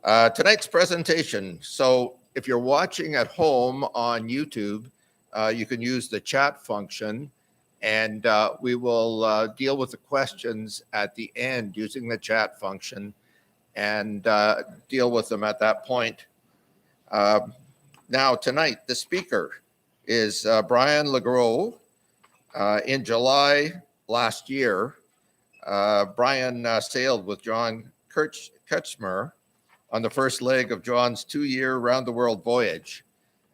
Tonight's presentation. So if you're watching at home on YouTube, you can use the chat function, and we will deal with the questions at the end using the chat function and deal with them at that point. Now, tonight, the speaker is Brian LeGros. In July last year, Brian sailed with John Kretschmer on the first leg of John's 2-year round-the-world voyage.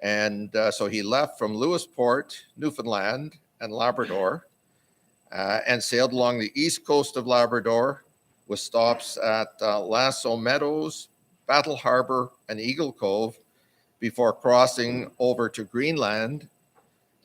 And so he left from Lewisport, Newfoundland, and Labrador, and sailed along the east coast of Labrador with stops at Lasso Meadows, Battle Harbor, and Eagle Cove before crossing over to Greenland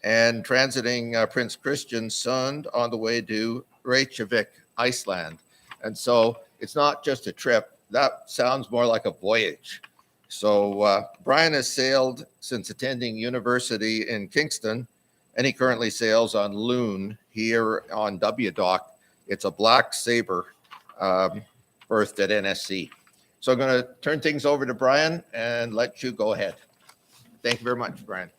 and transiting Prince Christian Sund on the way to Reykjavik, Iceland. And so it's not just a trip. That sounds more like a voyage. So Brian has sailed since attending university in Kingston, and he currently sails on Loon here on W Dock. It's a Black Sabre berthed at NSC. So I'm going to turn things over to Brian and let you go ahead. Thank you very much, Brian.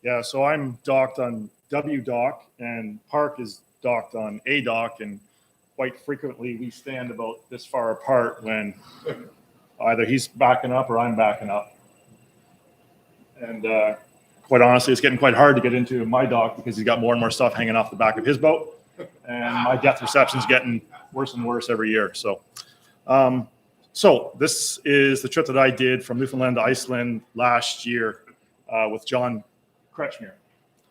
Yeah, so I'm docked on W Dock, and Park is docked on A Dock, and quite frequently we stand about this far apart when either he's backing up or I'm backing up. And quite honestly, it's getting quite hard to get into my dock because he's got more and more stuff hanging off the back of his boat, and my depth perception's getting worse and worse every year. So, this is the trip that I did from Newfoundland to Iceland last year with John Kretschmer.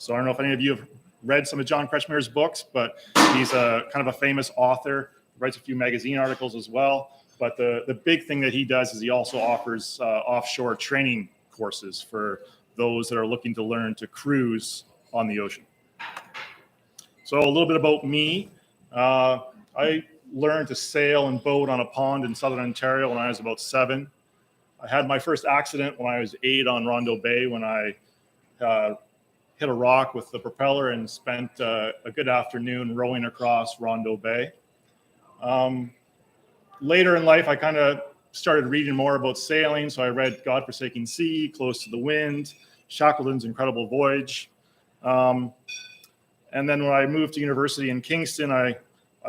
So I don't know if any of you have read some of John Kretschmer's books, but he's a kind of a famous author, writes a few magazine articles as well. But the big thing that he does is he also offers offshore training courses for those that are looking to learn to cruise on the ocean. So a little bit about me. I learned to sail and boat on a pond in southern Ontario when I was about 7. I had my first accident when I was 8 on Rondeau Bay when I hit a rock with the propeller and spent a good afternoon rowing across Rondeau Bay. Later in life, I kind of started reading more about sailing. So I read Godforsaken Sea, Close to the Wind, Shackleton's Incredible Voyage. And then when I moved to university in Kingston, I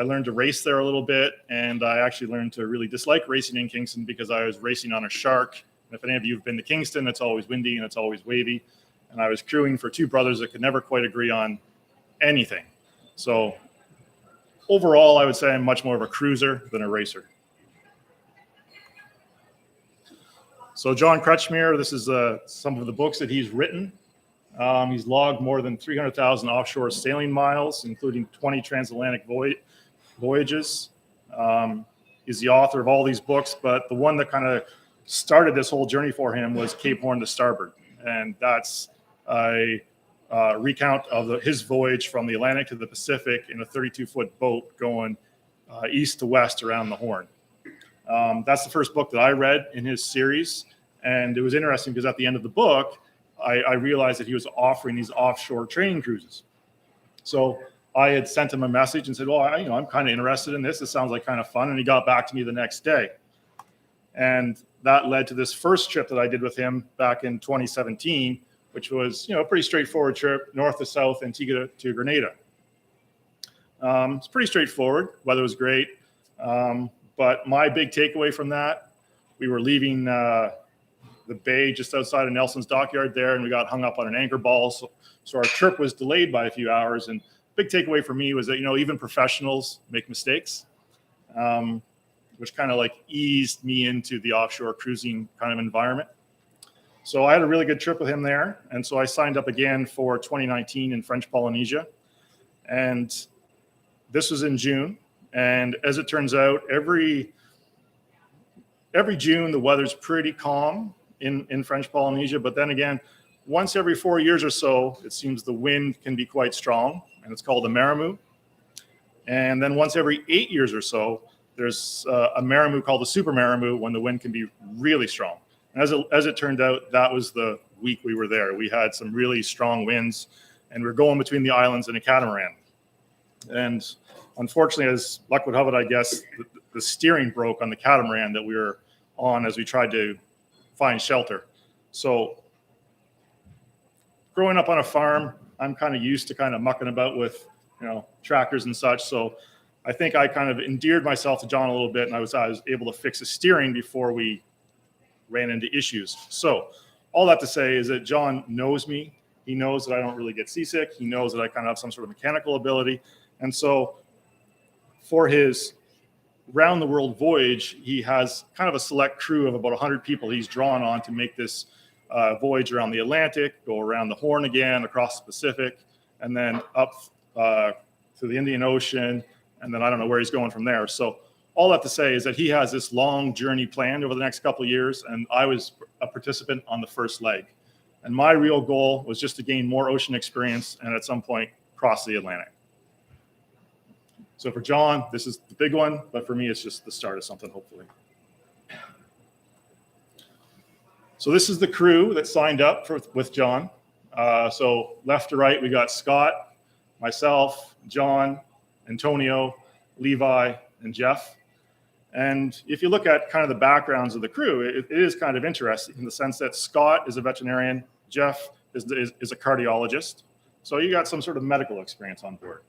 learned to race there a little bit. And I actually learned to really dislike racing in Kingston because I was racing on a shark. And if any of you have been to Kingston, it's always windy and it's always wavy. And I was crewing for 2 brothers that could never quite agree on anything. So overall, I would say I'm much more of a cruiser than a racer. So John Kretschmer, this is some of the books that he's written. He's logged more than 300,000 offshore sailing miles, including 20 transatlantic voyages. He's the author of all these books, but the one that kind of started this whole journey for him was Cape Horn to Starboard. And that's a recount of his voyage from the Atlantic to the Pacific in a 32-foot boat going east to west around the Horn. That's the first book that I read in his series. And it was interesting because at the end of the book, I realized that he was offering these offshore training cruises. So I had sent him a message and said, well, I'm kind of interested in this. It sounds like kind of fun. And he got back to me the next day. And that led to this first trip that I did with him back in 2017, which was, a pretty straightforward trip, north to south, Antigua to Grenada. It's pretty straightforward. Weather was great. But my big takeaway from that, we were leaving the bay just outside of Nelson's dockyard there, and we got hung up on an anchor ball. So our trip was delayed by a few hours. And big takeaway for me was that, even professionals make mistakes, which kind of like eased me into the offshore cruising kind of environment. So I had a really good trip with him there. And so I signed up again for 2019 in French Polynesia. And this was in June. And as it turns out, every June, the weather's pretty calm in French Polynesia. But then again, once every 4 years or so, it seems the wind can be quite strong, and it's called a maramoo. And then once every 8 years or so, there's a maramoo called the super maramoo when the wind can be really strong. And as it turned out, that was the week we were there. We had some really strong winds, and we were going between the islands in a catamaran. And unfortunately, as luck would have it, I guess, the steering broke on the catamaran that we were on as we tried to find shelter. So growing up on a farm, I'm kind of used to kind of mucking about with, tractors and such. So I think I kind of endeared myself to John a little bit, and I was able to fix the steering before we ran into issues. So all that to say is that John knows me. He knows that I don't really get seasick. He knows that I kind of have some sort of mechanical ability. And so for his round the world voyage, he has kind of a select crew of about 100 people he's drawn on to make this voyage around the Atlantic, go around the Horn again, across the Pacific, and then up to the Indian Ocean, and then I don't know where he's going from there. So all that to say is that he has this long journey planned over the next couple of years, and I was a participant on the first leg. And my real goal was just to gain more ocean experience and at some point cross the Atlantic. So for John, this is the big one, but for me, it's just the start of something, hopefully. So this is the crew that signed up with John. So left to right, we got Scott, myself, John, Antonio, Levi, and Jeff. And if you look at kind of the backgrounds of the crew, it is kind of interesting in the sense that Scott is a veterinarian, Jeff is a cardiologist. So you got some sort of medical experience on board.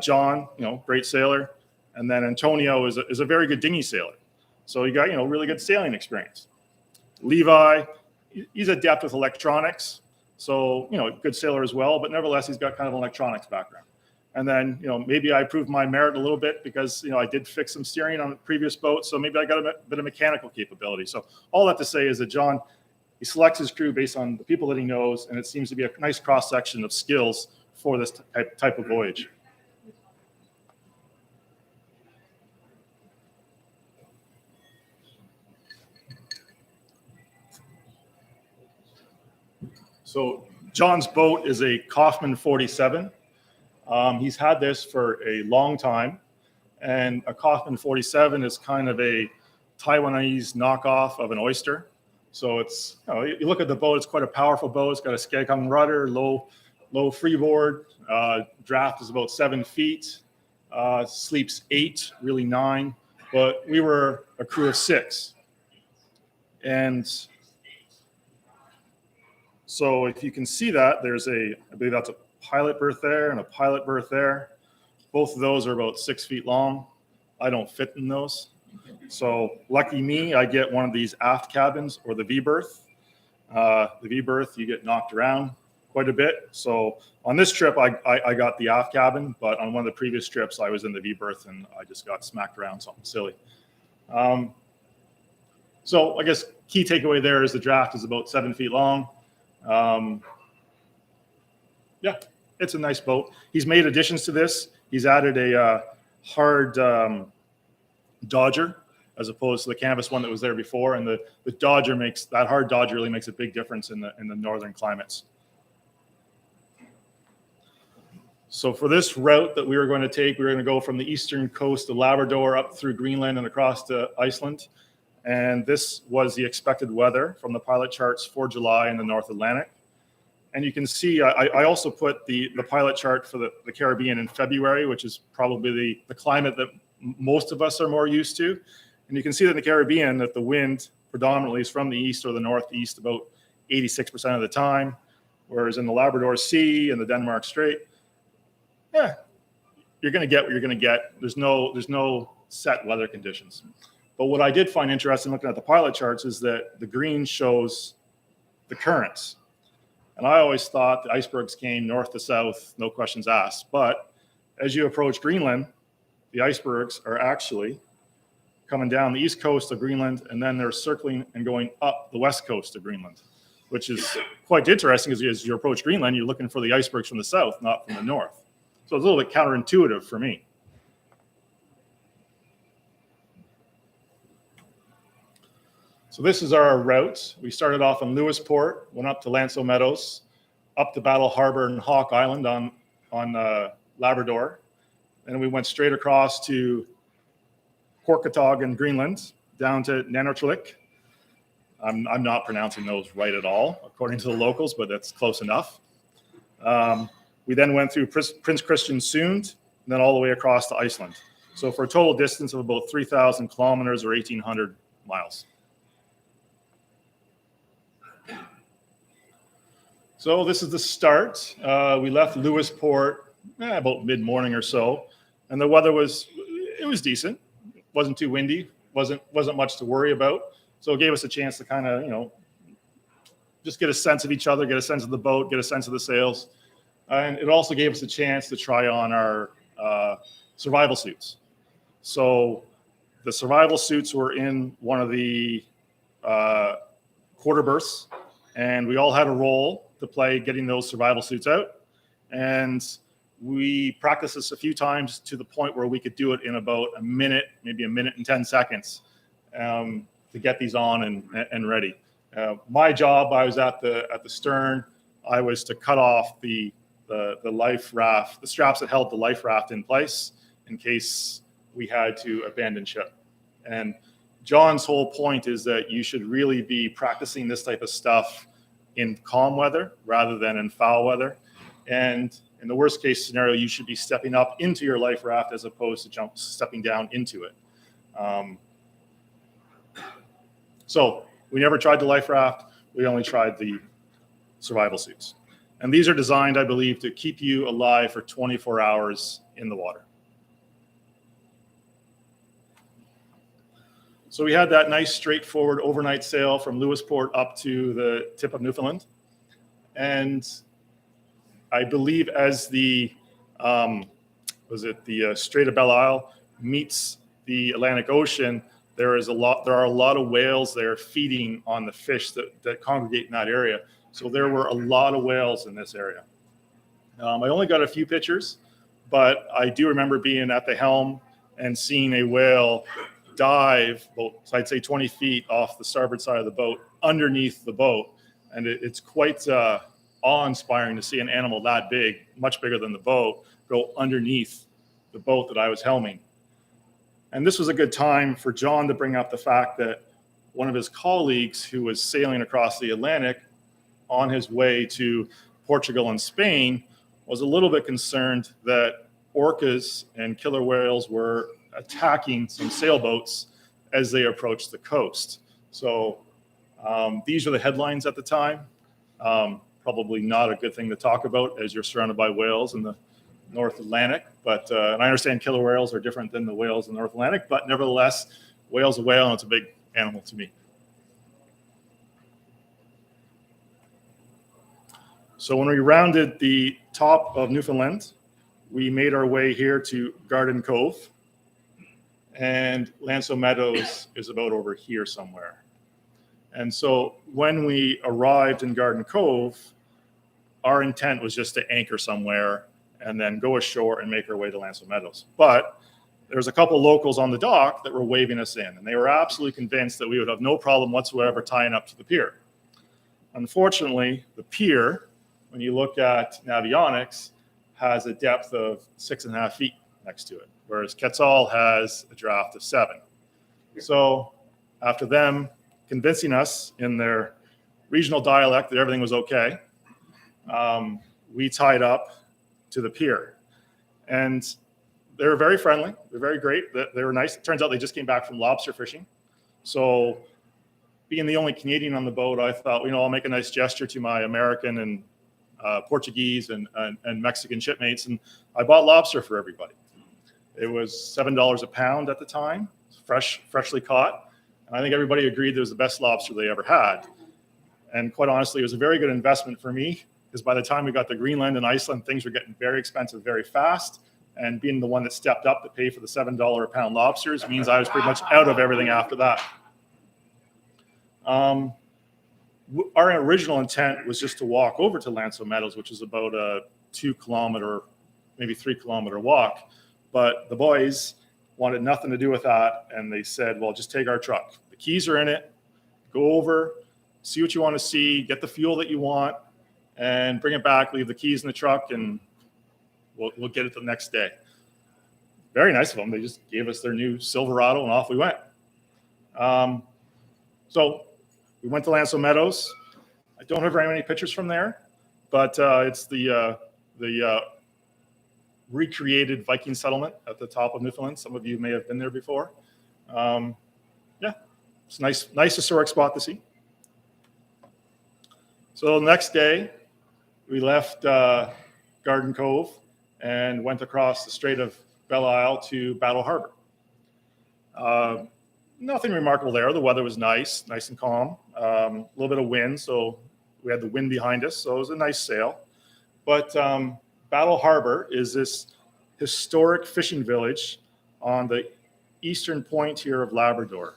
John, great sailor. And then Antonio is a very good dinghy sailor. So you got, really good sailing experience. Levi, he's adept with electronics. So, good sailor as well, but nevertheless, he's got kind of an electronics background. And then, maybe I proved my merit a little bit because, I did fix some steering on a previous boat. So maybe I got a bit of mechanical capability. So all that to say is that John, he selects his crew based on the people that he knows. And it seems to be a nice cross section of skills for this type of voyage. So John's boat is a Kaufman 47. He's had this for a long time, and a Kaufman 47 is kind of a Taiwanese knockoff of an Oyster. So it's, you look at the boat, it's quite a powerful boat. It's got a Skagkong rudder, low freeboard. Draft is about 7 feet. Sleeps 8, really 9. But we were a crew of 6. And so if you can see that, there's I believe that's a pilot berth there and a pilot berth there. Both of those are about 6 feet long. I don't fit in those. So lucky me, I get one of these aft cabins or the V berth. The V berth, you get knocked around quite a bit. So on this trip, I got the aft cabin, but on one of the previous trips, I was in the V berth and I just got smacked around something silly. So I guess key takeaway there is the draft is about 7 feet long. Yeah, it's a nice boat. He's made additions to this. He's added a hard Dodger as opposed to the canvas one that was there before. And the Dodger that hard Dodger really makes a big difference in the northern climates. So for this route that we were going to take, we were going to go from the eastern coast of Labrador up through Greenland and across to Iceland. And this was the expected weather from the pilot charts for July in the North Atlantic. And you can see, I also put the pilot chart for the Caribbean in February, which is probably the climate that most of us are more used to. And you can see that in the Caribbean that the wind predominantly is from the east or the northeast about 86% of the time. Whereas in the Labrador Sea and the Denmark Strait, you're going to get what you're going to get. There's no set weather conditions. But what I did find interesting looking at the pilot charts is that the green shows the currents. And I always thought the icebergs came north to south, no questions asked. But as you approach Greenland, the icebergs are actually coming down the east coast of Greenland, and then they're circling and going up the west coast of Greenland, which is quite interesting because as you approach Greenland, you're looking for the icebergs from the south, not from the north. So it's a little bit counterintuitive for me. So this is our route. We started off in Lewisport, went up to Lanceau Meadows, up to Battle Harbor and Hawk Island on Labrador. And we went straight across to Korkatog in Greenland, down to Nanortalik. I'm not pronouncing those right at all, according to the locals, but that's close enough. We then went through Prince Christian Sound and then all the way across to Iceland. So for a total distance of about 3,000 kilometers or 1,800 miles. So this is the start. We left Lewisport about mid-morning or so, and the weather was decent. It wasn't too windy, wasn't much to worry about. So it gave us a chance to kind of, just get a sense of each other, get a sense of the boat, get a sense of the sails. And it also gave us a chance to try on our survival suits. So the survival suits were in one of the quarter berths, and we all had a role to play getting those survival suits out. And we practiced this a few times to the point where we could do it in about a minute, maybe a minute and 10 seconds to get these on and ready. My job, I was at the stern. I was to cut off the life raft, the straps that held the life raft in place in case we had to abandon ship. And John's whole point is that you should really be practicing this type of stuff in calm weather rather than in foul weather. And in the worst case scenario, you should be stepping up into your life raft as opposed to stepping down into it. So we never tried the life raft. We only tried the survival suits. And these are designed, I believe, to keep you alive for 24 hours in the water. So we had that nice straightforward overnight sail from Lewisport up to the tip of Newfoundland. And I believe as the Strait of Belle Isle meets the Atlantic Ocean, there are a lot of whales there feeding on the fish that congregate in that area. So there were a lot of whales in this area. I only got a few pictures, but I do remember being at the helm and seeing a whale dive, I'd say 20 feet off the starboard side of the boat, underneath the boat. And it's quite awe-inspiring to see an animal that big, much bigger than the boat, go underneath the boat that I was helming. And this was a good time for John to bring up the fact that one of his colleagues who was sailing across the Atlantic on his way to Portugal and Spain was a little bit concerned that orcas and killer whales were attacking some sailboats as they approached the coast. So these are the headlines at the time. Probably not a good thing to talk about as you're surrounded by whales in the North Atlantic, but and I understand killer whales are different than the whales in the North Atlantic, but nevertheless, whale's a whale and it's a big animal to me. So when we rounded the top of Newfoundland, we made our way here to Garden Cove, and Lanso Meadows is about over here somewhere. And so when we arrived in Garden Cove, our intent was just to anchor somewhere and then go ashore and make our way to Lanso Meadows. But there was a couple of locals on the dock that were waving us in, and they were absolutely convinced that we would have no problem whatsoever tying up to the pier. Unfortunately, the pier, when you look at Navionics, has a depth of 6.5 feet next to it, whereas Quetzal has a draft of 7. So after them convincing us in their regional dialect that everything was okay, we tied up to the pier. And they were very friendly. They're very great. They were nice. It turns out they just came back from lobster fishing. So being the only Canadian on the boat, I thought, I'll make a nice gesture to my American and Portuguese and Mexican shipmates, and I bought lobster for everybody. It was $7 a pound at the time, freshly caught, and I think everybody agreed it was the best lobster they ever had. And quite honestly, it was a very good investment for me, because by the time we got to Greenland and Iceland, things were getting very expensive very fast, and being the one that stepped up to pay for the $7 a pound lobsters means I was pretty much out of everything after that. Our original intent was just to walk over to Lanso Meadows, which is about a 2 kilometer, maybe 3 kilometer walk. But the boys wanted nothing to do with that. And they said, well, just take our truck. The keys are in it. Go over, see what you want to see, get the fuel that you want, and bring it back, leave the keys in the truck, and we'll get it the next day. Very nice of them. They just gave us their new Silverado and off we went. So we went to Lanso Meadows. I don't have very many pictures from there, but it's the recreated Viking settlement at the top of Newfoundland. Some of you may have been there before. Yeah, it's a nice historic spot to see. So the next day, we left Garden Cove and went across the Strait of Belle Isle to Battle Harbor. Nothing remarkable there. The weather was nice and calm. A little bit of wind, so we had the wind behind us, so it was a nice sail. But Battle Harbor is this historic fishing village on the eastern point here of Labrador.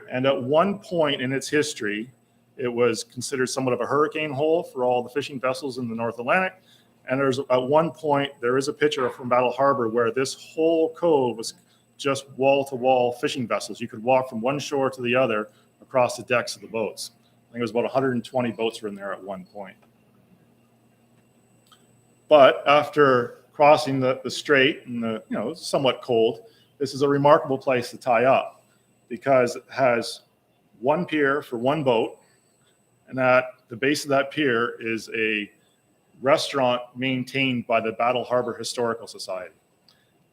And at one point in its history, it was considered somewhat of a hurricane hole for all the fishing vessels in the North Atlantic. And there's at one point, there is a picture from Battle Harbor where this whole cove was just wall-to-wall fishing vessels. You could walk from one shore to the other across the decks of the boats. I think it was about 120 boats were in there at one point. But after crossing the strait and it was somewhat cold, this is a remarkable place to tie up because it has one pier for one boat, and at the base of that pier is a restaurant maintained by the Battle Harbor Historical Society.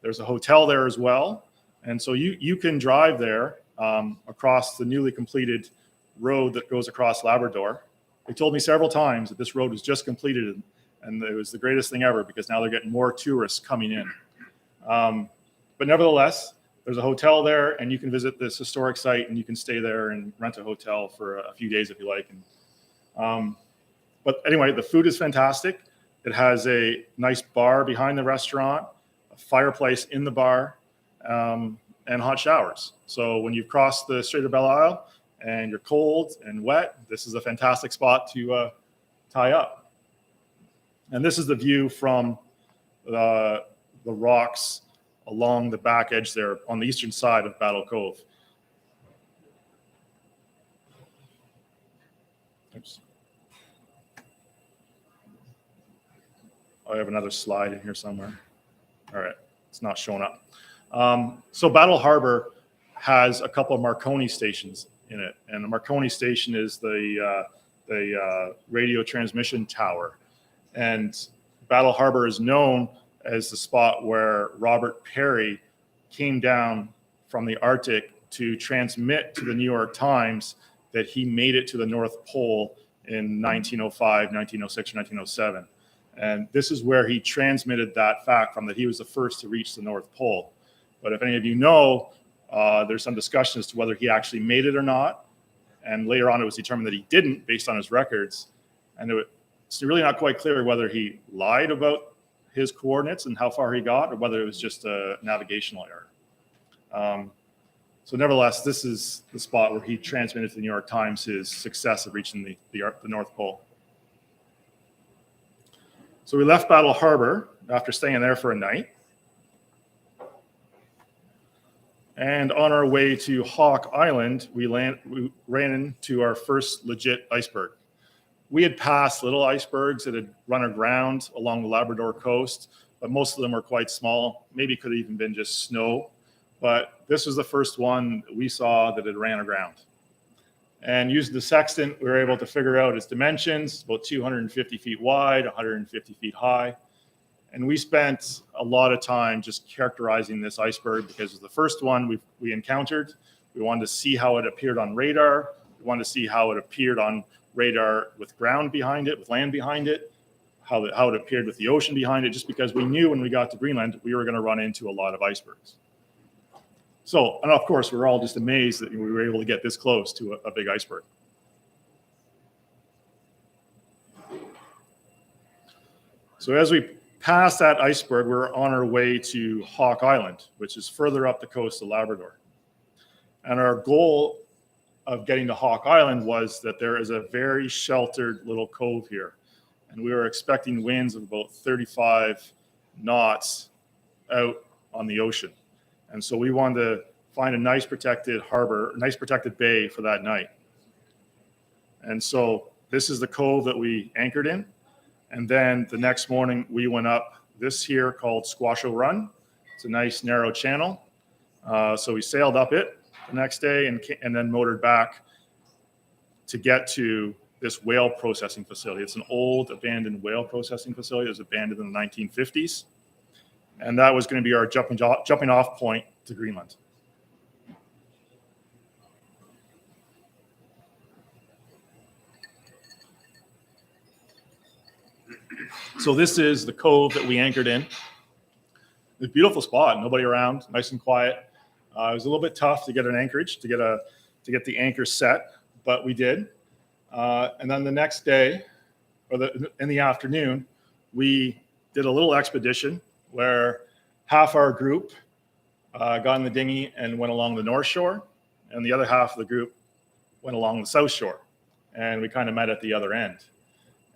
There's a hotel there as well, and so you can drive there across the newly completed road that goes across Labrador. They told me several times that this road was just completed, and it was the greatest thing ever because now they're getting more tourists coming in. But nevertheless, there's a hotel there, and you can visit this historic site, and you can stay there and rent a hotel for a few days if you like. But anyway, the food is fantastic. It has a nice bar behind the restaurant, a fireplace in the bar, and hot showers. So when you've crossed the Strait of Belle Isle and you're cold and wet, this is a fantastic spot to tie up. And this is the view from the rocks along the back edge there on the eastern side of Battle Cove. Oops. I have another slide in here somewhere. All right, it's not showing up. So Battle Harbor has a couple of Marconi stations in it, and the Marconi station is the radio transmission tower. And Battle Harbor is known as the spot where Robert Peary came down from the Arctic to transmit to the New York Times that he made it to the North Pole in 1905, 1906, or 1907. And this is where he transmitted that fact from, that he was the first to reach the North Pole. But if any of you know, there's some discussion as to whether he actually made it or not. And later on, it was determined that he didn't based on his records. And it's really not quite clear whether he lied about his coordinates and how far he got, or whether it was just a navigational error. So nevertheless, this is the spot where he transmitted to the New York Times his success of reaching the North Pole. So we left Battle Harbor after staying there for a night. And on our way to Hawk Island, we ran into our first legit iceberg. We had passed little icebergs that had run aground along the Labrador coast, but most of them were quite small. Maybe could have even been just snow. But this was the first one that we saw that had ran aground. And using the sextant, we were able to figure out its dimensions, about 250 feet wide, 150 feet high. And we spent a lot of time just characterizing this iceberg because it was the first one we encountered. We wanted to see how it appeared on radar. We wanted to see how it appeared on radar with ground behind it, with land behind it, how it appeared with the ocean behind it, just because we knew when we got to Greenland, we were going to run into a lot of icebergs. So, and of course, we were all just amazed that we were able to get this close to a big iceberg. So as we passed that iceberg, we're on our way to Hawk Island, which is further up the coast of Labrador. And our goal of getting to Hawk Island was that there is a very sheltered little cove here. And we were expecting winds of about 35 knots out on the ocean. And so we wanted to find a nice protected harbor, a nice protected bay for that night. And so this is the cove that we anchored in. And then the next morning we went up this here called Squasho Run. It's a nice narrow channel. So we sailed up it the next day and then motored back to get to this whale processing facility. It's an old abandoned whale processing facility. It was abandoned in the 1950s. And that was going to be our jumping off point to Greenland. So this is the cove that we anchored in. It's a beautiful spot, nobody around, nice and quiet. It was a little bit tough to get an anchorage, to get the anchor set, but we did. And then the next day, in the afternoon, we did a little expedition where half our group got in the dinghy and went along the north shore, and the other half of the group went along the south shore. And we kind of met at the other end.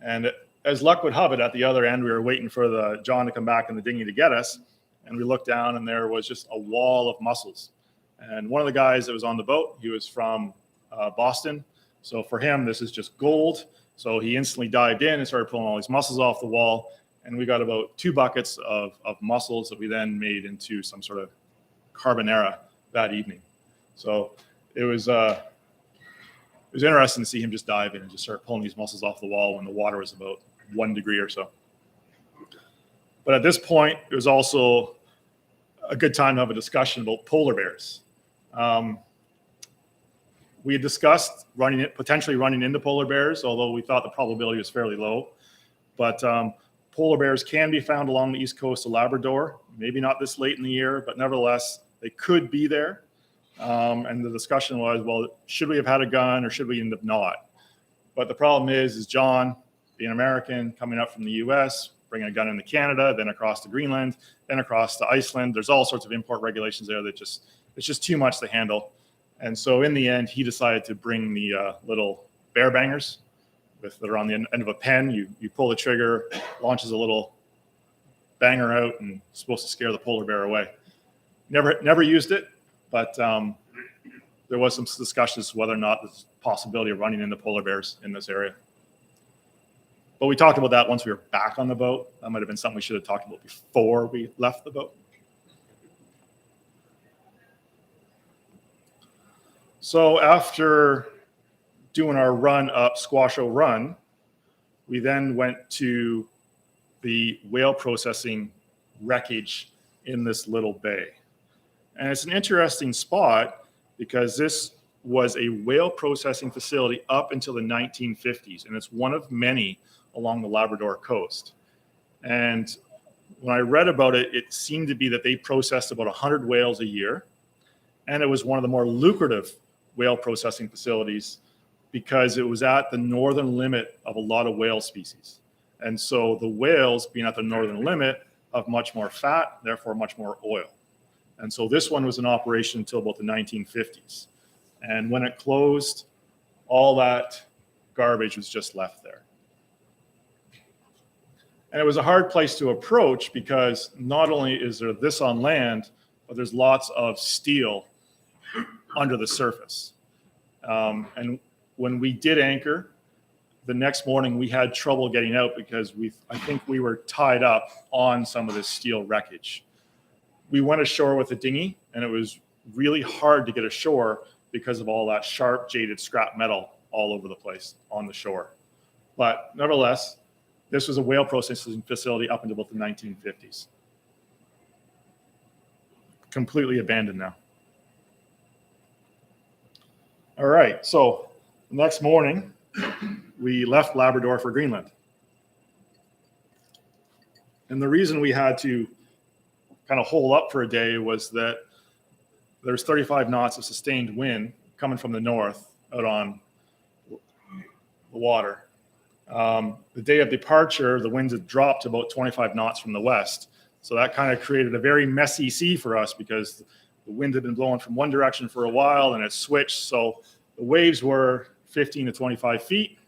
And as luck would have it, at the other end, we were waiting for John to come back in the dinghy to get us. And we looked down, and there was just a wall of mussels. And one of the guys that was on the boat, he was from Boston. So for him, this is just gold. So he instantly dived in and started pulling all these mussels off the wall. And we got about 2 buckets of mussels that we then made into some sort of carbonara that evening. So it was interesting to see him just dive in and just start pulling these mussels off the wall when the water was about 1 degree or so. But at this point, it was also a good time to have a discussion about polar bears. We had discussed potentially running into polar bears, although we thought the probability was fairly low. But polar bears can be found along the east coast of Labrador, maybe not this late in the year, but nevertheless, they could be there. And the discussion was, well, should we have had a gun or should we end up not? But the problem is John, being American, coming up from the US, bringing a gun into Canada, then across to Greenland, then across to Iceland. There's all sorts of import regulations there that it's just too much to handle. And so in the end, he decided to bring the little bear bangers that are on the end of a pen. You pull the trigger, launches a little banger out, and it's supposed to scare the polar bear away. Never used it, but there was some discussion as to whether or not there's a possibility of running into polar bears in this area. But we talked about that once we were back on the boat. That might have been something we should have talked about before we left the boat. So after doing our run up Squasho Run, we then went to the whale processing wreckage in this little bay. And it's an interesting spot because this was a whale processing facility up until the 1950s, and it's one of many along the Labrador coast. And when I read about it, it seemed to be that they processed about 100 whales a year, and it was one of the more lucrative whale processing facilities because it was at the northern limit of a lot of whale species. And so the whales, being at the northern limit, have much more fat, therefore much more oil. And so this one was in operation until about the 1950s. And when it closed, all that garbage was just left there. And it was a hard place to approach because not only is there this on land, but there's lots of steel under the surface. And when we did anchor, the next morning we had trouble getting out because I think we were tied up on some of this steel wreckage. We went ashore with a dinghy, and it was really hard to get ashore because of all that sharp, jaded scrap metal all over the place on the shore. But nevertheless, this was a whale processing facility up until about the 1950s. Completely abandoned now. All right, so the next morning, we left Labrador for Greenland. And the reason we had to kind of hole up for a day was that there's 35 knots of sustained wind coming from the north out on the water. The day of departure, the winds had dropped to about 25 knots from the west. So that kind of created a very messy sea for us because the wind had been blowing from one direction for a while and it switched. So the waves were 15 to 25 feet.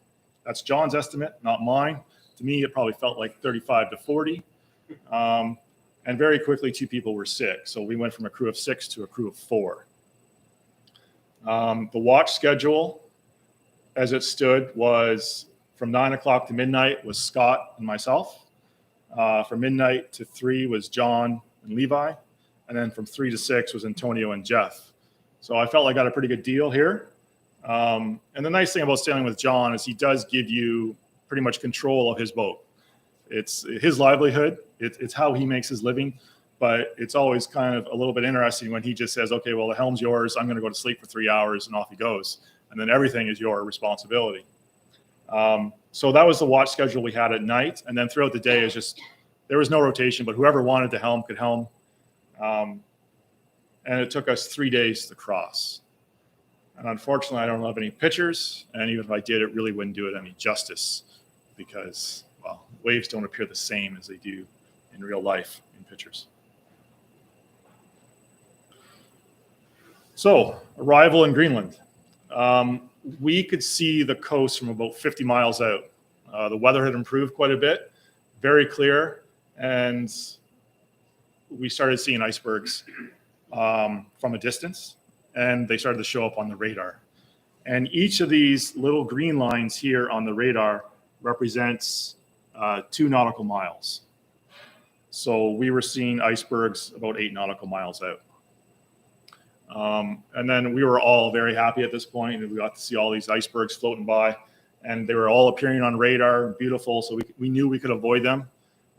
That's John's estimate, not mine. To me, it probably felt like 35 to 40. And very quickly, 2 people were sick. So we went from a crew of 6 to a crew of 4. The watch schedule, as it stood, was from 9 o'clock to midnight was Scott and myself. From midnight to 3 was John and Levi. And then from 3 to 6 was Antonio and Jeff. So I felt like I got a pretty good deal here. And the nice thing about sailing with John is he does give you pretty much control of his boat. It's his livelihood. It's how he makes his living. But it's always kind of a little bit interesting when he just says, okay, well, the helm's yours. I'm going to go to sleep for 3 hours, and off he goes. And then everything is your responsibility. So that was the watch schedule we had at night. And then throughout the day, is just, there was no rotation, but whoever wanted to helm could helm. And it took us 3 days to cross. And unfortunately, I don't have any pictures. And even if I did, it really wouldn't do it any justice because, well, waves don't appear the same as they do in real life in pictures. So, arrival in Greenland. We could see the coast from about 50 miles out. The weather had improved quite a bit, very clear, and we started seeing icebergs from a distance, and they started to show up on the radar. And each of these little green lines here on the radar represents 2 nautical miles. So we were seeing icebergs about 8 nautical miles out. And then we were all very happy at this point, and we got to see all these icebergs floating by, and they were all appearing on radar, beautiful, so we knew we could avoid them.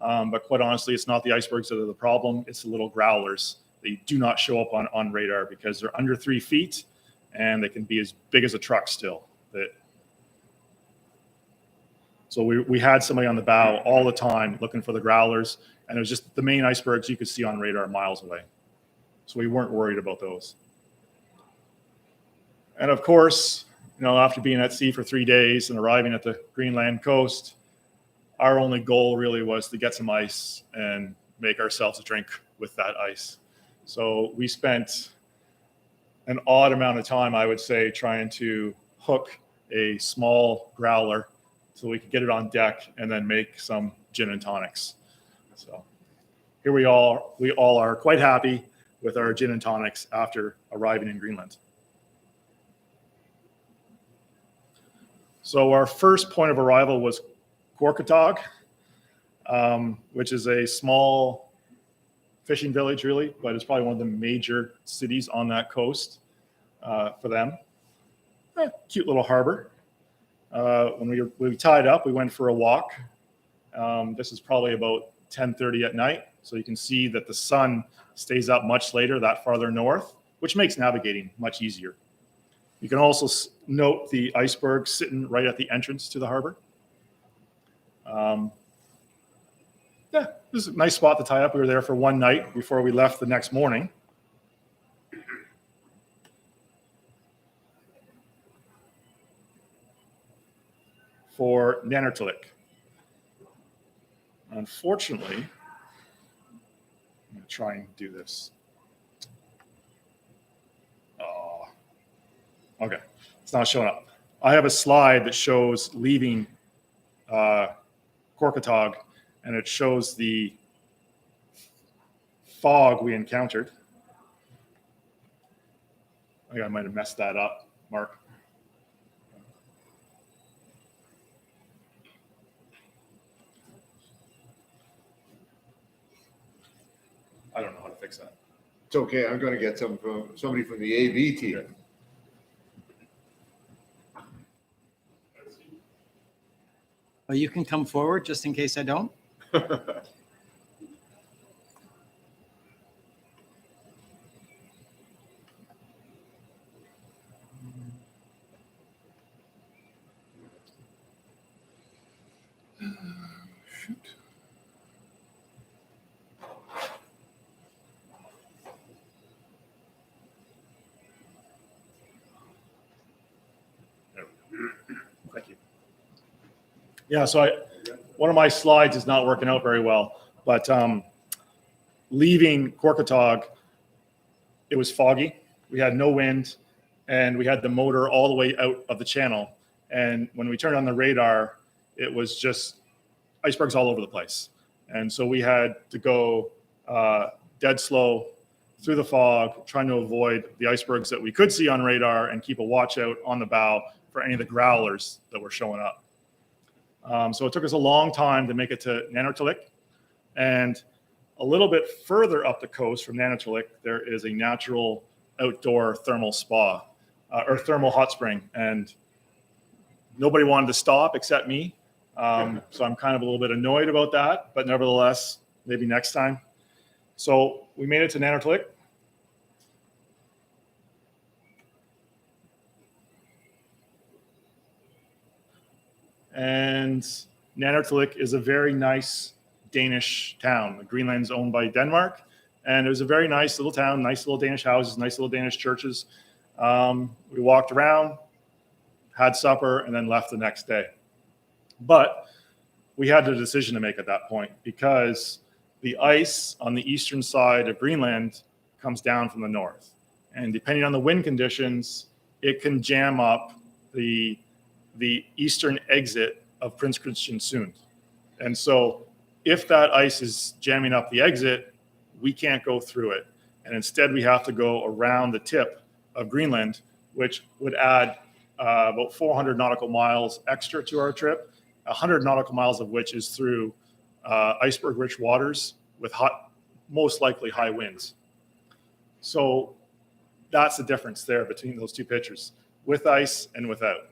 But quite honestly, it's not the icebergs that are the problem, it's the little growlers. They do not show up on radar because they're under 3 feet, and they can be as big as a truck still. So we had somebody on the bow all the time looking for the growlers, and it was just the main icebergs you could see on radar miles away. So we weren't worried about those. And of course, after being at sea for 3 days and arriving at the Greenland coast, our only goal really was to get some ice and make ourselves a drink with that ice. So we spent an odd amount of time, I would say, trying to hook a small growler so we could get it on deck and then make some gin and tonics. So here we all are quite happy with our gin and tonics after arriving in Greenland. So our first point of arrival was Korkatog, which is a small fishing village, really, but it's probably one of the major cities on that coast for them. Cute little harbor. When we tied up, we went for a walk. This is probably about 10:30 at night, so you can see that the sun stays up much later, that farther north, which makes navigating much easier. You can also note the iceberg sitting right at the entrance to the harbor. This is a nice spot to tie up. We were there for one night before we left the next morning. For Nanertillik. Unfortunately, I'm going to try and do this. Okay, it's not showing up. I have a slide that shows leaving Korkatog, and it shows the fog we encountered. I think I might have messed that up, Mark. I don't know how to fix that. It's okay. I'm going to get some from somebody from the AV team. Okay. Well, you can come forward just in case I don't. Shoot. Thank you. Yeah, so one of my slides is not working out very well, but leaving Korkatog, it was foggy. We had no wind, and we had the motor all the way out of the channel. And when we turned on the radar, it was just icebergs all over the place. And so we had to go dead slow through the fog, trying to avoid the icebergs that we could see on radar and keep a watch out on the bow for any of the growlers that were showing up. So it took us a long time to make it to Nanertillik. And a little bit further up the coast from Nanertillik, there is a natural outdoor thermal spa or thermal hot spring. And nobody wanted to stop except me. So I'm kind of a little bit annoyed about that, but nevertheless, maybe next time. So we made it to Nanertalik. And Nanertalik is a very nice Danish town. Greenland's owned by Denmark. And it was a very nice little town, nice little Danish houses, nice little Danish churches. We walked around, had supper, and then left the next day. But we had a decision to make at that point because the ice on the eastern side of Greenland comes down from the north. And depending on the wind conditions, it can jam up the eastern exit of Prince Christian Sund. And so if that ice is jamming up the exit, we can't go through it. And instead we have to go around the tip of Greenland, which would add about 400 nautical miles extra to our trip, 100 nautical miles of which is through iceberg-rich waters with most likely high winds. So that's the difference there between those two pictures, with ice and without.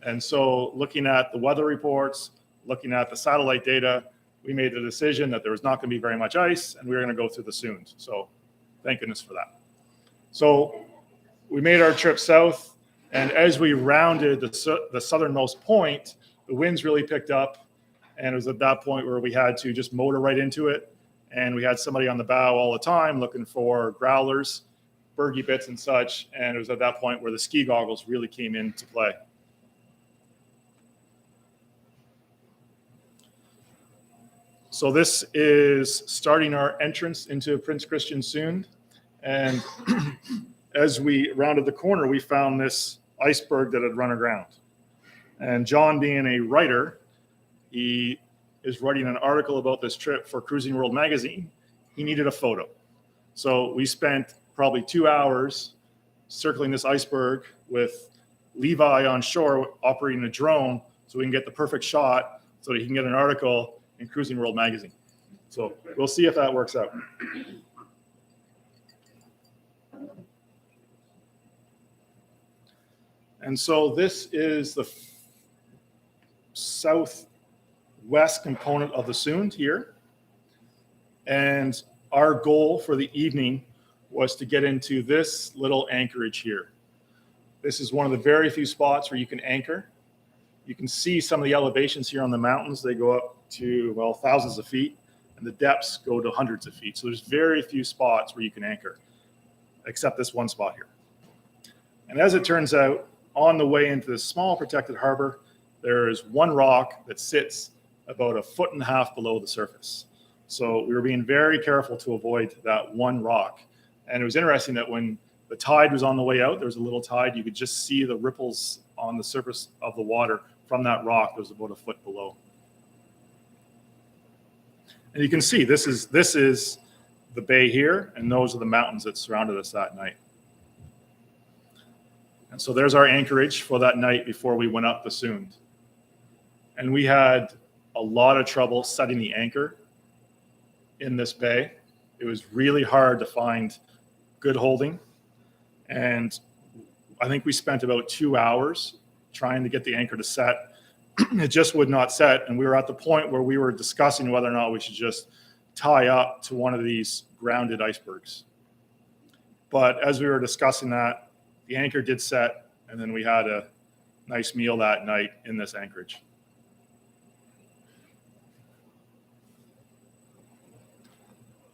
And so looking at the weather reports, looking at the satellite data, we made the decision that there was not going to be very much ice and we were going to go through the Sund. So thank goodness for that. So we made our trip south, and as we rounded the southernmost point, the winds really picked up, and it was at that point where we had to just motor right into it. And we had somebody on the bow all the time looking for growlers, bergy bits and such. And it was at that point where the ski goggles really came into play. So this is starting our entrance into Prince Christian Sund. And as we rounded the corner, we found this iceberg that had run aground. And John, being a writer, he is writing an article about this trip for Cruising World magazine. He needed a photo. So we spent probably 2 hours circling this iceberg with Levi on shore operating a drone so we can get the perfect shot so that he can get an article in Cruising World magazine. So we'll see if that works out. And so this is the southwest component of the Sund here. And our goal for the evening was to get into this little anchorage here. This is one of the very few spots where you can anchor. You can see some of the elevations here on the mountains. They go up to, well, thousands of feet, and the depths go to hundreds of feet. So there's very few spots where you can anchor, except this one spot here. And as it turns out, on the way into this small protected harbor, there is one rock that sits about 1.5 feet below the surface. So we were being very careful to avoid that one rock. And it was interesting that when the tide was on the way out, there was a little tide, you could just see the ripples on the surface of the water from that rock that was about 1 foot below. And you can see this is the bay here, and those are the mountains that surrounded us that night. And so there's our anchorage for that night before we went up the Sund. And we had a lot of trouble setting the anchor in this bay. It was really hard to find good holding. And I think we spent about 2 hours trying to get the anchor to set. It just would not set. And we were at the point where we were discussing whether or not we should just tie up to one of these grounded icebergs. But as we were discussing that, the anchor did set, and then we had a nice meal that night in this anchorage.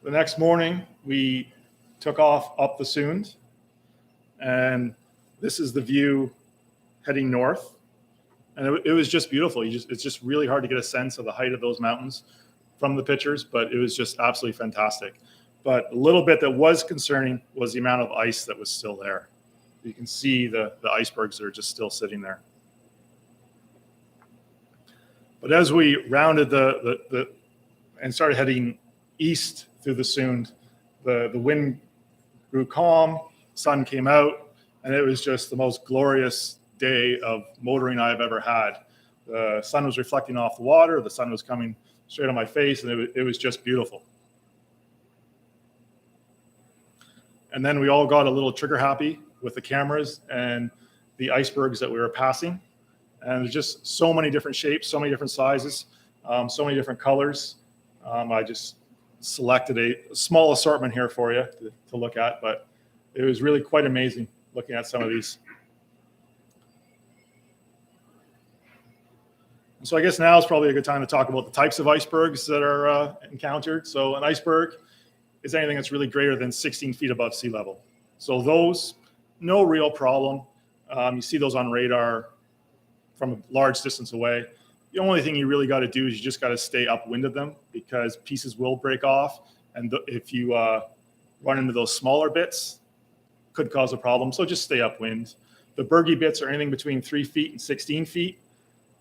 The next morning, we took off up the Sund, and this is the view heading north. And it was just beautiful. It's just really hard to get a sense of the height of those mountains from the pictures, but it was just absolutely fantastic. But a little bit that was concerning was the amount of ice that was still there. You can see the icebergs that are just still sitting there. But as we rounded and started heading east through the Sund, the wind grew calm, sun came out, and it was just the most glorious day of motoring I've ever had. The sun was reflecting off the water, the sun was coming straight on my face, and it was just beautiful. And then we all got a little trigger happy with the cameras and the icebergs that we were passing. And there's just so many different shapes, so many different sizes, so many different colors. I just selected a small assortment here for you to look at, but it was really quite amazing looking at some of these. So I guess now is probably a good time to talk about the types of icebergs that are encountered. So an iceberg is anything that's really greater than 16 feet above sea level. So those, no real problem. You see those on radar from a large distance away. The only thing you really got to do is you just got to stay upwind of them, because pieces will break off. And if you run into those smaller bits, could cause a problem. So just stay upwind. The bergy bits are anything between 3 feet and 16 feet.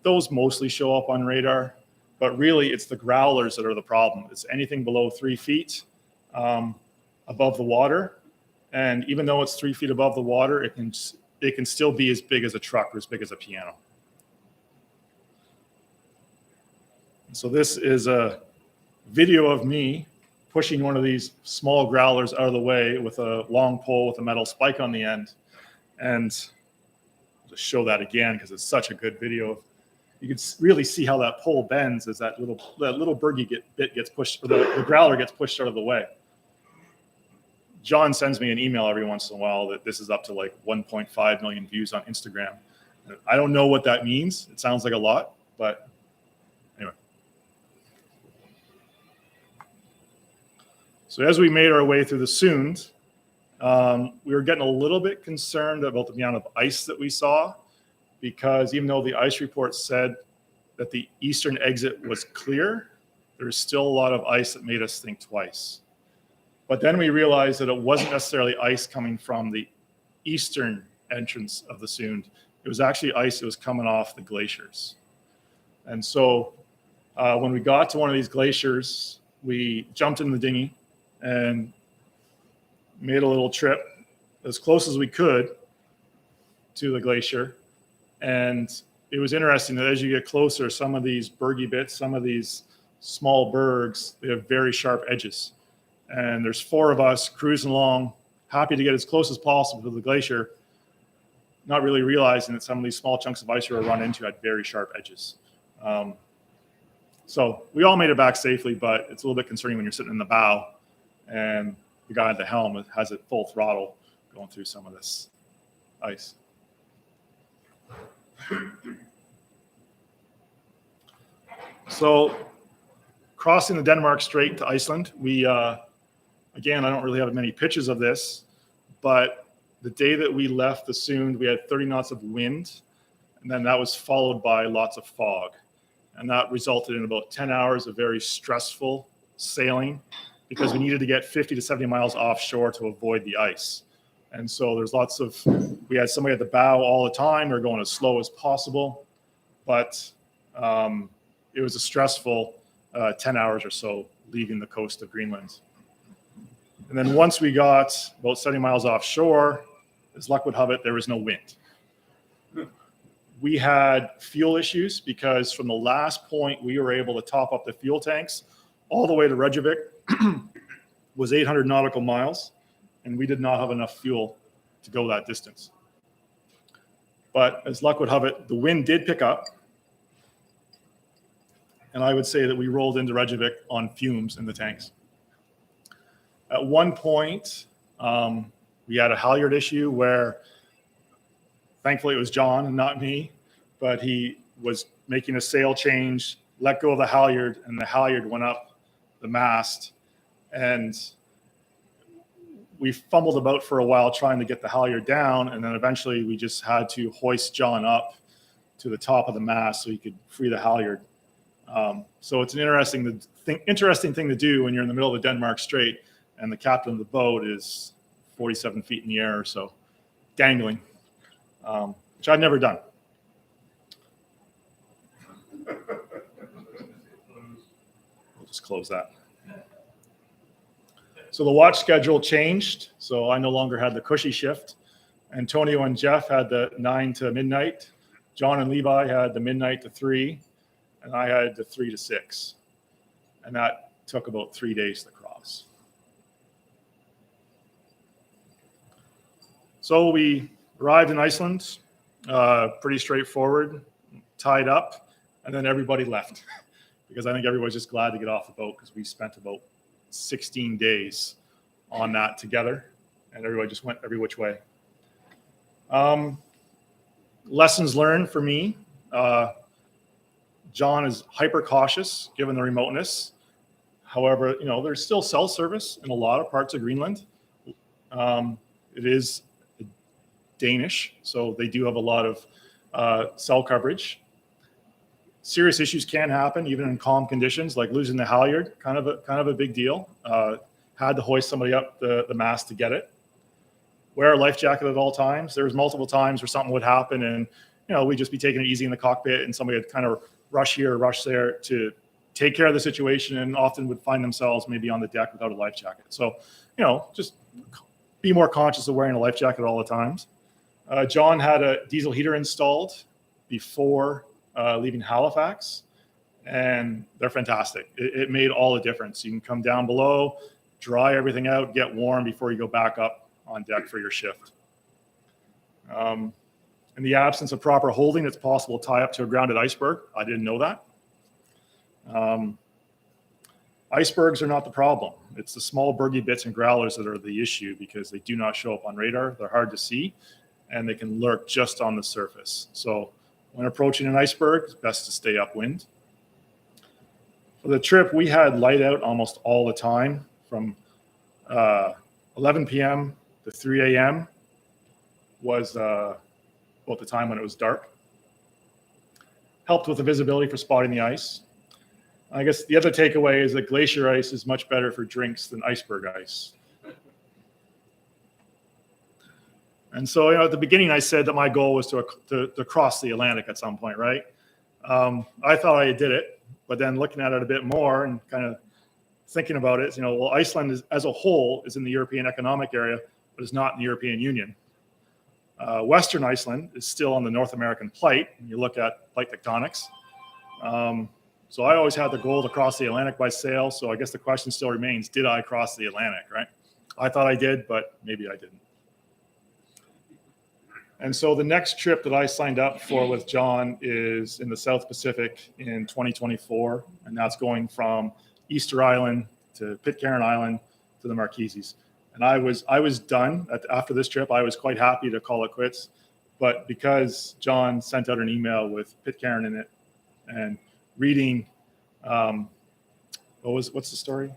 Those mostly show up on radar, but really it's the growlers that are the problem. It's anything below 3 feet above the water. And even though it's 3 feet above the water, it can still be as big as a truck or as big as a piano. So this is a video of me pushing one of these small growlers out of the way with a long pole with a metal spike on the end. And I'll just show that again because it's such a good video. You can really see how that pole bends as that little bergy bit gets pushed, or the growler gets pushed out of the way. John sends me an email every once in a while that this is up to like 1.5 million views on Instagram. I don't know what that means. It sounds like a lot, but anyway. So as we made our way through the Sound, we were getting a little bit concerned about the amount of ice that we saw, because even though the ice report said that the eastern exit was clear, there was still a lot of ice that made us think twice. But then we realized that it wasn't necessarily ice coming from the eastern entrance of the Sound. It was actually ice that was coming off the glaciers. And so when we got to one of these glaciers, we jumped in the dinghy and made a little trip as close as we could to the glacier. And it was interesting that as you get closer, some of these bergy bits, some of these small bergs, they have very sharp edges. And there's 4 of us cruising along, happy to get as close as possible to the glacier, not really realizing that some of these small chunks of ice we were running into had very sharp edges. So we all made it back safely, but it's a little bit concerning when you're sitting in the bow and the guy at the helm has it full throttle going through some of this ice. So crossing the Denmark Strait to Iceland, we, again, I don't really have many pictures of this, but the day that we left the Sound, we had 30 knots of wind, and then that was followed by lots of fog. And that resulted in about 10 hours of very stressful sailing, because we needed to get 50 to 70 miles offshore to avoid the ice. And so there's we had somebody at the bow all the time. We were going as slow as possible, but it was a stressful 10 hours or so leaving the coast of Greenland. And then once we got about 70 miles offshore, as luck would have it, there was no wind. We had fuel issues because from the last point we were able to top up the fuel tanks all the way to Reykjavik was 800 nautical miles, and we did not have enough fuel to go that distance. But as luck would have it, the wind did pick up, and I would say that we rolled into Reykjavik on fumes in the tanks. At one point, we had a halyard issue where, thankfully it was John and not me, but he was making a sail change, let go of the halyard, and the halyard went up the mast. And we fumbled about for a while trying to get the halyard down, and then eventually we just had to hoist John up to the top of the mast so he could free the halyard. So it's an interesting thing to do when you're in the middle of the Denmark Strait and the captain of the boat is 47 feet in the air or so, dangling, which I've never done. We'll just close that. So the watch schedule changed. So I no longer had the cushy shift. Antonio and Jeff had the 9 to midnight. John and Levi had the midnight to 3. And I had the 3 to 6. And that took about 3 days to cross. So we arrived in Iceland, pretty straightforward, tied up, and then everybody left because I think everybody's just glad to get off the boat because we spent about 16 days on that together, and everybody just went every which way. Lessons learned for me. John is hyper cautious given the remoteness. However, there's still cell service in a lot of parts of Greenland. It is Danish, so they do have a lot of cell coverage. Serious issues can happen even in calm conditions, like losing the halyard, kind of a big deal. Had to hoist somebody up the mast to get it. Wear a life jacket at all times. There was multiple times where something would happen and we'd just be taking it easy in the cockpit and somebody would kind of rush here, rush there to take care of the situation, and often would find themselves maybe on the deck without a life jacket. So, just be more conscious of wearing a life jacket at all the times. John had a diesel heater installed before leaving Halifax, and they're fantastic. It made all the difference. You can come down below, dry everything out, get warm before you go back up on deck for your shift. In the absence of proper holding, it's possible to tie up to a grounded iceberg. I didn't know that. Icebergs are not the problem. It's the small bergy bits and growlers that are the issue because they do not show up on radar. They're hard to see, and they can lurk just on the surface. So when approaching an iceberg, it's best to stay upwind. For the trip, we had light out almost all the time from 11 p.m. to 3 a.m. was about the time when it was dark. Helped with the visibility for spotting the ice. I guess the other takeaway is that glacier ice is much better for drinks than iceberg ice. And so, at the beginning, I said that my goal was to cross the Atlantic at some point, right? I thought I did it, but then looking at it a bit more and kind of thinking about it, Iceland as a whole is in the European Economic Area, but is not in the European Union. Western Iceland is still on the North American plate when you look at plate tectonics. So I always had the goal to cross the Atlantic by sail. So I guess the question still remains, did I cross the Atlantic, right? I thought I did, but maybe I didn't. And so the next trip that I signed up for with John is in the South Pacific in 2024. And that's going from Easter Island to Pitcairn Island to the Marquesas. And I was done after this trip. I was quite happy to call it quits. But because John sent out an email with Pitcairn in it and reading, what's the story?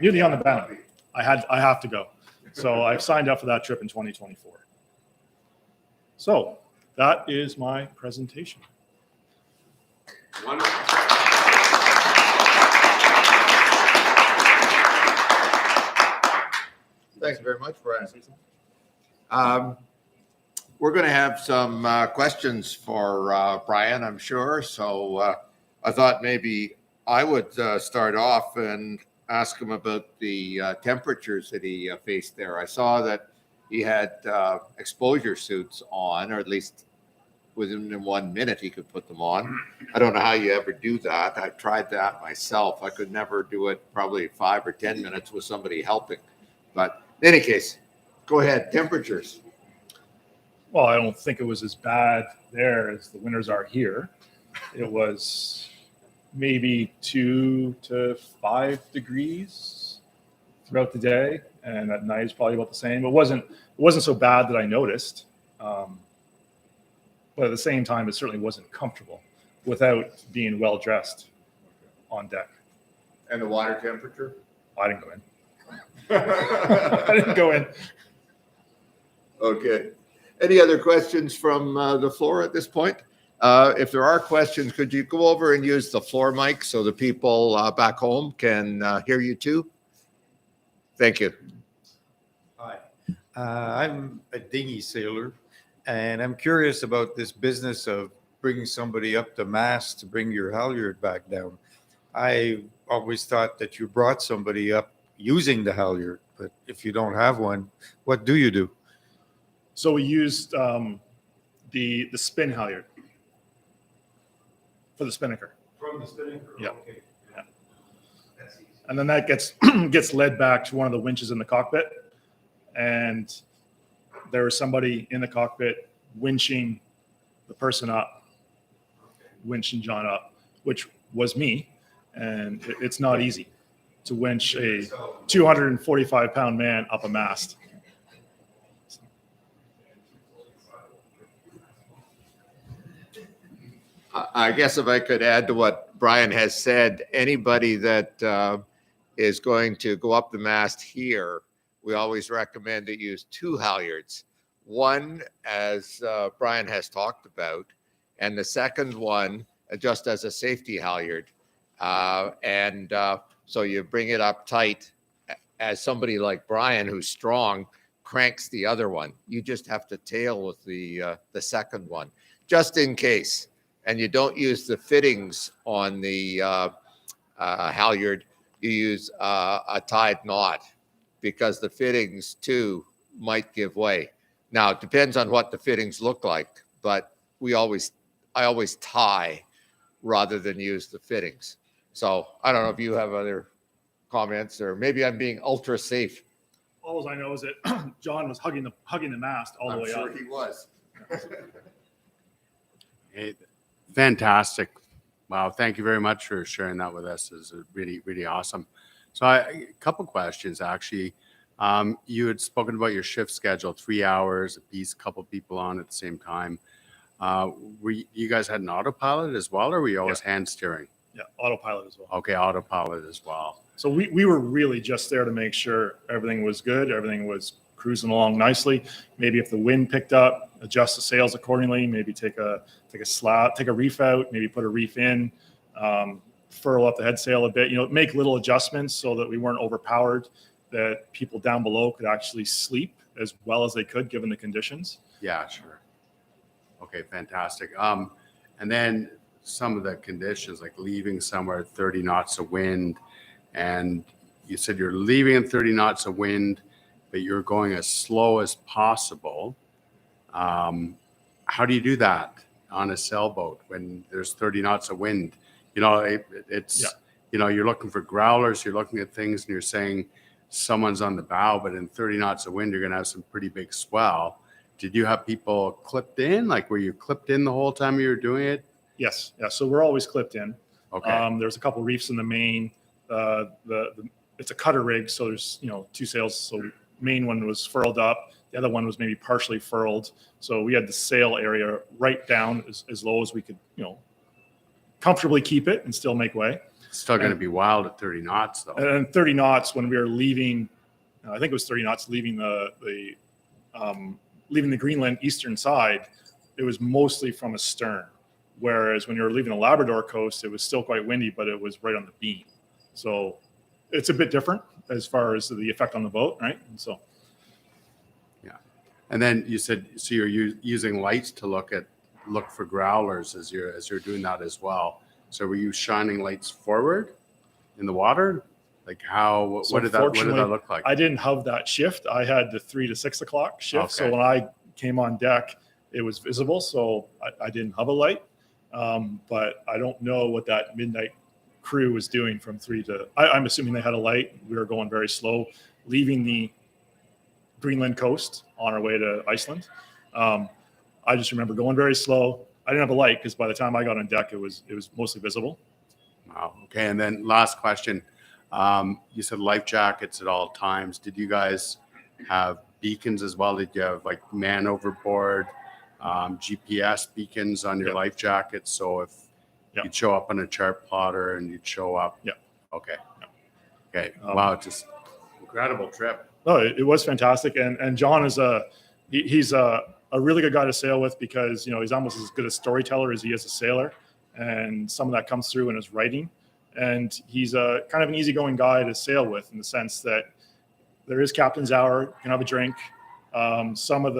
Beauty on the Bounty. I have to go. So I've signed up for that trip in 2024. So that is my presentation. Thanks very much, Brian. We're going to have some questions for Brian, I'm sure. So I thought maybe I would start off and ask him about the temperatures that he faced there. I saw that he had exposure suits on, or at least within 1 minute he could put them on. I don't know how you ever do that. I've tried that myself. I could never do it probably 5 or 10 minutes with somebody helping. But in any case, go ahead. Temperatures. Well, I don't think it was as bad there as the winters are here. It was maybe 2 to 5 degrees throughout the day, and at night it's probably about the same. It wasn't so bad that I noticed, but at the same time, it certainly wasn't comfortable without being well dressed on deck. And the water temperature? I didn't go in. I didn't go in. Okay. Any other questions from the floor at this point? If there are questions, could you go over and use the floor mic so the people back home can hear you too? Thank you. Hi, I'm a dinghy sailor, and I'm curious about this business of bringing somebody up the mast to bring your halyard back down. I always thought that you brought somebody up using the halyard, but if you don't have one, what do you do? So we used the spin halyard for the spinnaker. From the spinnaker? Yeah. Okay. Yeah. That's easy. And then that gets led back to one of the winches in the cockpit, and there was somebody in the cockpit winching the person up, winching John up, which was me, and it's not easy. to winch a 245-pound man up a mast. I guess if I could add to what Brian has said, anybody that is going to go up the mast here, we always recommend to use 2 halyards. One, as Brian has talked about, and the second one just as a safety halyard. So you bring it up tight as somebody like Brian, who's strong, cranks the other one. You just have to tail with the second one, just in case. And you don't use the fittings on the halyard. You use a tied knot because the fittings too might give way. Now, it depends on what the fittings look like, but I always tie rather than use the fittings. So I don't know if you have other comments, or maybe I'm being ultra safe. All I know is that John was hugging the mast all the way up. I'm sure he was. Hey, fantastic. Wow. Thank you very much for sharing that with us. It's really, really awesome. So a couple questions, actually. You had spoken about your shift schedule, 3 hours a piece, a couple people on at the same time. You guys had an autopilot as well, or were you always hand steering? Yeah, autopilot as well. Okay, autopilot as well. So we were really just there to make sure everything was good, everything was cruising along nicely. Maybe if the wind picked up, adjust the sails accordingly. Maybe take a reef out, maybe put a reef in, furl up the head sail a bit. Make little adjustments so that we weren't overpowered, that people down below could actually sleep as well as they could given the conditions. Yeah, sure. Okay, fantastic. And then some of the conditions, like leaving somewhere at 30 knots of wind, and you said you're leaving at 30 knots of wind, but you're going as slow as possible. How do you do that on a sailboat when there's 30 knots of wind? You're looking for growlers, you're looking at things, and you're saying someone's on the bow, but in 30 knots of wind, you're going to have some pretty big swell. Did you have people clipped in? Like, were you clipped in the whole time you were doing it? Yes. Yeah. So we're always clipped in. Okay. There's a couple reefs in the main. It's a cutter rig, so there's 2 sails. So main one was furled up. The other one was maybe partially furled. So we had the sail area right down as low as we could, comfortably keep it and still make way. It's still going to be wild at 30 knots, though. And 30 knots when we were leaving, I think it was 30 knots leaving the Greenland eastern side, it was mostly from astern. Whereas when you were leaving the Labrador coast, it was still quite windy, but it was right on the beam. So it's a bit different as far as the effect on the boat, right? And so, yeah. And then you said, so you're using lights to look for growlers as you're doing that as well. So were you shining lights forward in the water? Like what did that look like? I didn't have that shift. I had the 3 to 6 o'clock shift. Okay. So when I came on deck, it was visible. So I didn't have a light. But I don't know what that midnight crew was doing from 3 to, I'm assuming they had a light. We were going very slow, leaving the Greenland coast on our way to Iceland. I just remember going very slow. I didn't have a light because by the time I got on deck, it was mostly visible. Wow. Okay. And then last question. You said life jackets at all times. Did you guys have beacons as well? Did you have like man overboard, GPS beacons on your life jackets? So if you'd show up on a chart plotter and you'd show up. Yeah. Okay. Okay. Wow. Just incredible trip. Oh, it was fantastic. And John is he's a really good guy to sail with because, he's almost as good a storyteller as he is a sailor. And some of that comes through in his writing. And he's a kind of an easygoing guy to sail with in the sense that there is captain's hour, you can have a drink. Some of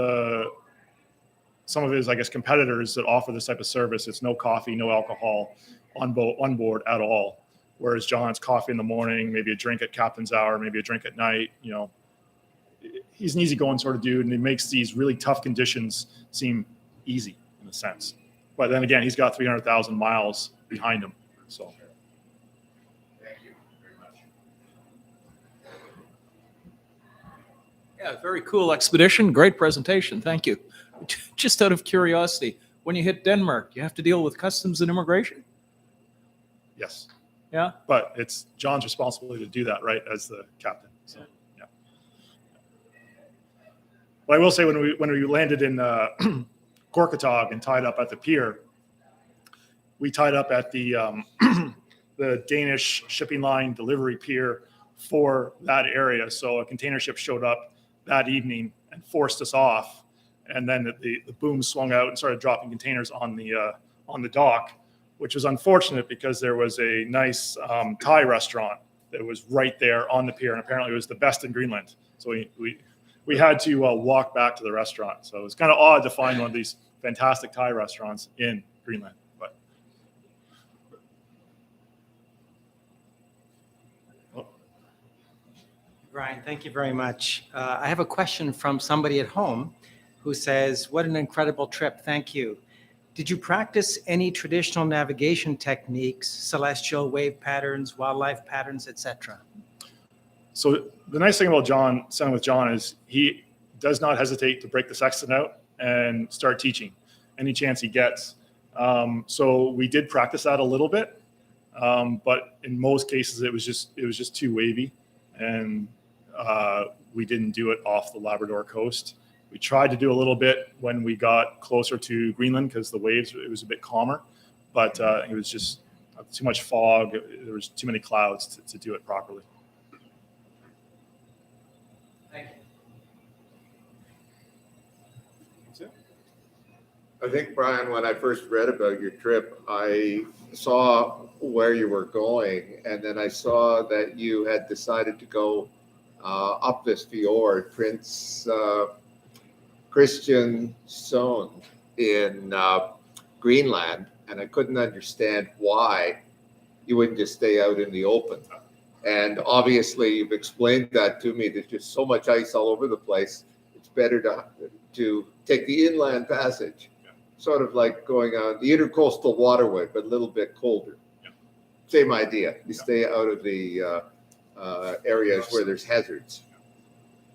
his, I guess, competitors that offer this type of service, it's no coffee, no alcohol on board at all. Whereas John's coffee in the morning, maybe a drink at captain's hour, maybe a drink at night. He's an easygoing sort of dude, and he makes these really tough conditions seem easy in a sense. But then again, he's got 300,000 miles behind him. So. Thank you very much. Yeah, very cool expedition. Great presentation. Thank you. Just out of curiosity, when you hit Denmark, you have to deal with customs and immigration? Yes. Yeah. But it's John's responsibility to do that, right, as the captain. So, yeah. But I will say when we landed in Gorkatog and tied up at the pier, we tied up at the the Danish shipping line delivery pier for that area. So a container ship showed up that evening and forced us off. And then the boom swung out and started dropping containers on the dock, which was unfortunate because there was a nice Thai restaurant that was right there on the pier, and apparently it was the best in Greenland. So we had to walk back to the restaurant. So it was kind of odd to find one of these fantastic Thai restaurants in Greenland. But Brian, thank you very much. I have a question from somebody at home who says, "What an incredible trip. Thank you. Did you practice any traditional navigation techniques, celestial wave patterns, wildlife patterns, etc.?" So the nice thing about sailing with John is he does not hesitate to break the sextant out and start teaching any chance he gets. So we did practice that a little bit, but in most cases it was just too wavy, and we didn't do it off the Labrador coast. We tried to do a little bit when we got closer to Greenland because the waves, it was a bit calmer, but it was just too much fog. There was too many clouds to do it properly. Thank you. I think, Brian, when I first read about your trip, I saw where you were going, and then I saw that you had decided to go up this fjord, Prince Christian Sound in Greenland, and I couldn't understand why you wouldn't just stay out in the open. And obviously, you've explained that to me. There's just so much ice all over the place. It's better to take the inland passage, sort of like going on the intercoastal waterway, but a little bit colder. Yeah. Same idea. You stay out of the areas where there's hazards.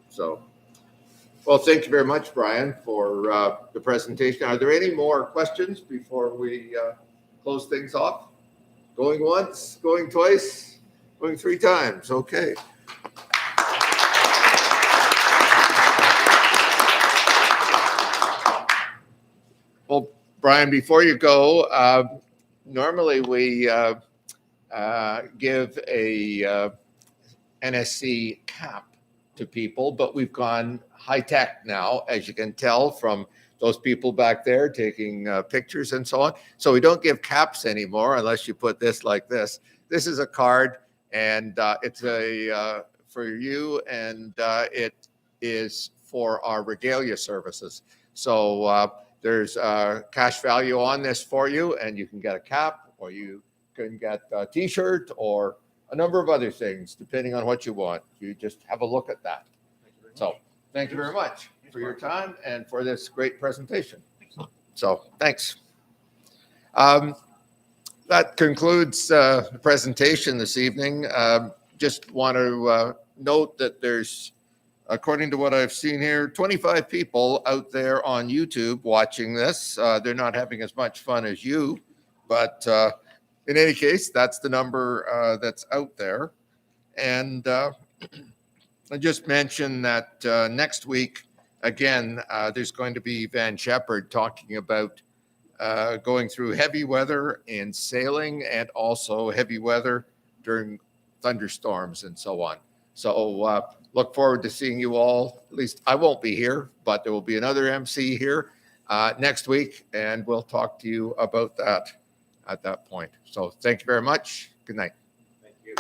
So, well, thank you very much, Brian, for the presentation. Are there any more questions before we close things off? Going once, going twice, going three times. Okay. Well, Brian, before you go, normally we give a NSC cap to people, but we've gone high tech now, as you can tell from those people back there taking pictures and so on. So we don't give caps anymore unless you put this like this. This is a card, and it's a for you, and it is for our regalia services. So there's cash value on this for you, and you can get a cap, or you can get a t-shirt, or a number of other things, depending on what you want. You just have a look at that. So thank you very much for your time and for this great presentation. So thanks. That concludes the presentation this evening. Just want to note that there's, according to what I've seen here, 25 people out there on YouTube watching this. They're not having as much fun as you, but in any case, that's the number that's out there. And I just mentioned that next week, again, there's going to be Van Shepard talking about going through heavy weather in sailing and also heavy weather during thunderstorms and so on. So look forward to seeing you all. At least I won't be here, but there will be another MC here next week, and we'll talk to you about that at that point. So thank you very much. Good night. Thank you.